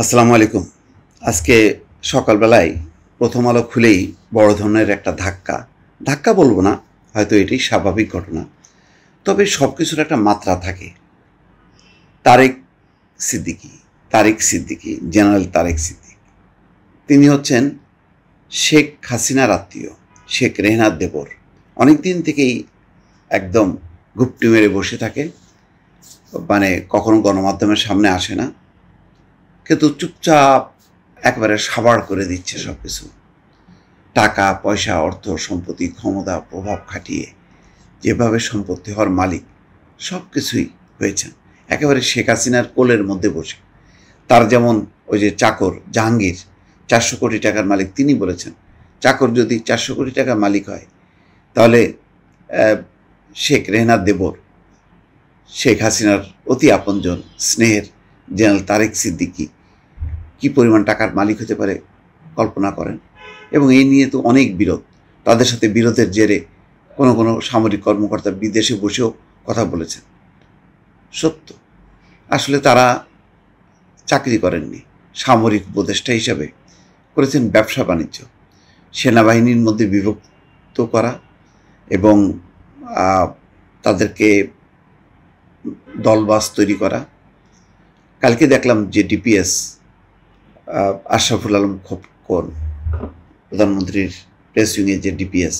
আসসালামু আলাইকুম। আজকে সকালবেলায় প্রথম আলো খুলেই বড় ধরনের একটা ধাক্কা বলবো না, হয়তো এটি স্বাভাবিক ঘটনা। তবে সব কিছুর একটা মাত্রা থাকে। তারেক সিদ্দিকী জেনারেল তারেক সিদ্দিকী, তিনি হচ্ছেন শেখ হাসিনার আত্মীয়, শেখ রেহনার দেবর। অনেক দিন থেকেই একদম গুপ্তি মেরে বসে থাকে, মানে কখনো গণমাধ্যমের সামনে আসে না, কিন্তু চুপচাপ একবারে সাবাড় করে দিচ্ছে সব কিছু। টাকা পয়সা, অর্থ সম্পত্তি, ক্ষমতা, প্রভাব খাটিয়ে যেভাবে সম্পত্তি হওয়ার মালিক সব কিছুই হয়েছেন একেবারে শেখ হাসিনার কোলের মধ্যে বসে। তার যেমন ওই যে চাকর জাহাঙ্গীর 400 কোটি টাকার মালিক, তিনি বলেছেন চাকর যদি 400 কোটি টাকার মালিক হয়, তাহলে শেখ রেহনার দেবর, শেখ হাসিনার অতি আপনজন স্নেহের জেনারেল তারেক সিদ্দিকী কি পরিমাণ টাকার মালিক হতে পারে কল্পনা করেন। এবং এই নিয়ে তো অনেক বিরোধ, তাদের সাথে বিরোধের জেরে কোনো সামরিক কর্মকর্তা বিদেশে বসেও কথা বলেছেন। সত্য, আসলে তারা চাকরি করেননি, সামরিক উপদেষ্টা হিসাবে করেছেন ব্যবসা বাণিজ্য, সেনাবাহিনীর মধ্যে বিভক্ত করা এবং তাদেরকে দলবাস তৈরি করা। কালকে দেখলাম যে ডিপিএস আশরাফুল আলম খোকন, প্রধানমন্ত্রীর প্রেস উইংয়ের যে ডিপিএস,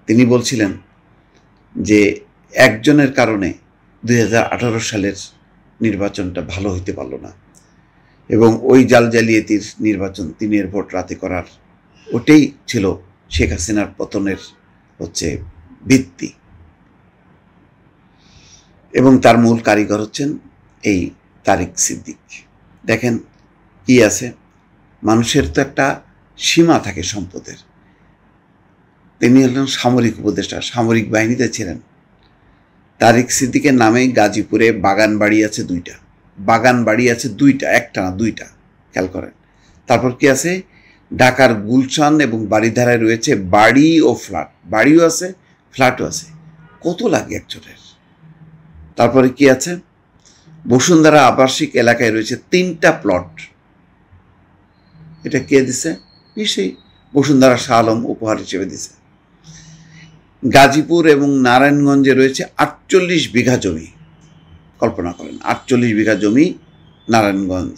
তিনি বলছিলেন যে একজনের কারণে 2018 সালের নির্বাচনটা ভালো হইতে পারল না, এবং ওই জালিয়াতির নির্বাচন 3 ভোট রাতে করার, ওটাই ছিল শেখ হাসিনার পতনের ভিত্তি, এবং তার মূল কারিগর হচ্ছেন এই তারেক সিদ্দিক। দেখেন কি আছে, মানুষের তো একটা সীমা থাকে সম্পদের। তিনি হলেন সামরিক উপদেষ্টা, সামরিক বাহিনীতে ছিলেন। তারেক সিদ্দিকের নামে গাজীপুরে বাগান বাড়ি আছে 2টা, একটা না 2টা, খেয়াল করেন। তারপর কি আছে, ঢাকার গুলশান এবং বাড়িধারায় রয়েছে বাড়ি ও ফ্ল্যাট, বাড়িও আছে ফ্ল্যাটও আছে। কত লাগে একজনের? তারপরে কি আছে, বসুন্ধরা আবাসিক এলাকায় রয়েছে 3টা প্লট। এটা কে দিছে? নিশ্চয়ই বসুন্ধরা শাহ আলম উপহার হিসেবে দিছে। গাজীপুর এবং নারায়ণগঞ্জে রয়েছে 48 বিঘা জমি। কল্পনা করেন, 48 বিঘা জমি নারায়ণগঞ্জ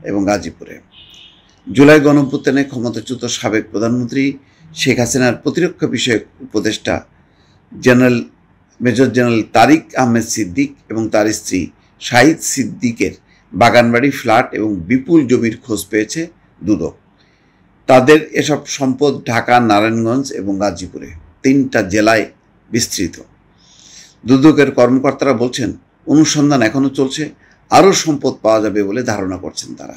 এবং গাজীপুরে। জুলাই গণঅভ্যুত্থানে ক্ষমতাচ্যুত সাবেক প্রধানমন্ত্রী শেখ হাসিনার প্রতিরক্ষা বিষয়ক উপদেষ্টা মেজর জেনারেল তারিক আহমেদ সিদ্দিক এবং তার স্ত্রী শাহিদ সিদ্দিকের বাগানবাড়ি, ফ্ল্যাট এবং বিপুল জমির খোঁজ পেয়েছে দুদক। তাদের এসব সম্পদ ঢাকা, নারায়ণগঞ্জ এবং গাজীপুরে 3টা জেলায় বিস্তৃত। দুদকের কর্মকর্তারা বলছেন অনুসন্ধান এখনও চলছে, আরও সম্পদ পাওয়া যাবে বলে ধারণা করছেন তারা।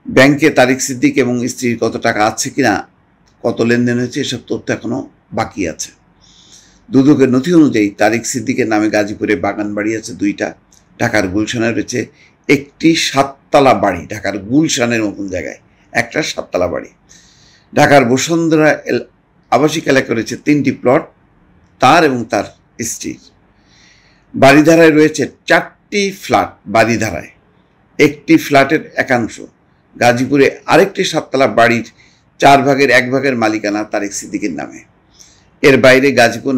ব্যাংকে তারেক সিদ্দিক এবং স্ত্রীর কত টাকা আছে কিনা, কত লেনদেন হয়েছে, এসব তথ্য এখনও বাকি আছে। দুদকের নথি অনুযায়ী তারেক সিদ্দিকের নামে গাজীপুরে বাগান বাড়ি আছে 2টা, ঢাকার গুলশানে রয়েছে একটি 7তলা বাড়ি, ঢাকার গুলশানের মতন জায়গায় একটা 7তলা বাড়ি। ঢাকার বসুন্ধরা আবাসিক এলাকায় রয়েছে 3টি প্লট তার এবং তার স্ত্রীর। বাড়িধারায় রয়েছে 4টি ফ্ল্যাট, বাড়িধারায় একটি ফ্ল্যাটের একাংশ। গাজীপুরে আরেকটি 7তলা বাড়ির 4 ভাগের 1 ভাগের মালিকানা তারেক সিদ্দিকের নামে। এর বাইরে গাজীপুর,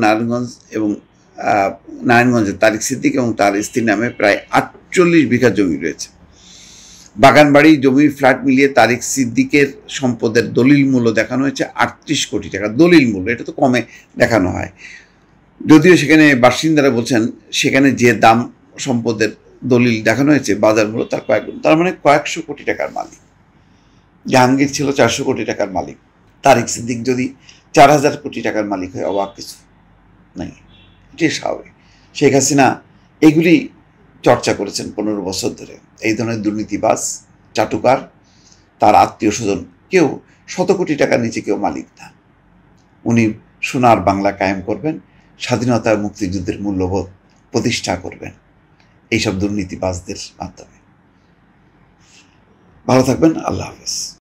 নারায়ণগঞ্জে তারেক সিদ্দিক এবং তার স্ত্রীর নামে প্রায় 48 বিঘা জমি রয়েছে। বাগানবাড়ি, জমি, ফ্ল্যাট মিলিয়ে তারেক সিদ্দিকের সম্পদের দলিল মূল্য দেখানো হয়েছে 38 কোটি টাকা। দলিল মূল্য, এটা তো কমে দেখানো হয়, যদিও সেখানে বাসিন্দারা বলছেন সেখানে যে দাম সম্পদের দলিল দেখানো হয়েছে বাজার মূল্য তার কয়েকগুণ, তার মানে কয়েকশো কোটি টাকার মালিক। জাহাঙ্গীর ছিল 400 কোটি টাকার মালিক, তারেক সিদ্দিক যদি 4000 কোটি টাকার মালিক হয় অবাক কিছু নাই, এটাই স্বাভাবিক। শেখ হাসিনা এগুলি চর্চা করেছেন 15 বছর ধরে। এই ধরনের দুর্নীতিবাজ, চাটুকার, তার আত্মীয় স্বজন কেউ 100 কোটি টাকার নিচে কেউ মালিক না। উনি সোনার বাংলা কায়েম করবেন, স্বাধীনতা মুক্তিযুদ্ধের মূল্যবোধ প্রতিষ্ঠা করবেন এইসব দুর্নীতিবাজদের মাধ্যমে। ভালো থাকবেন, আল্লাহ হাফেজ।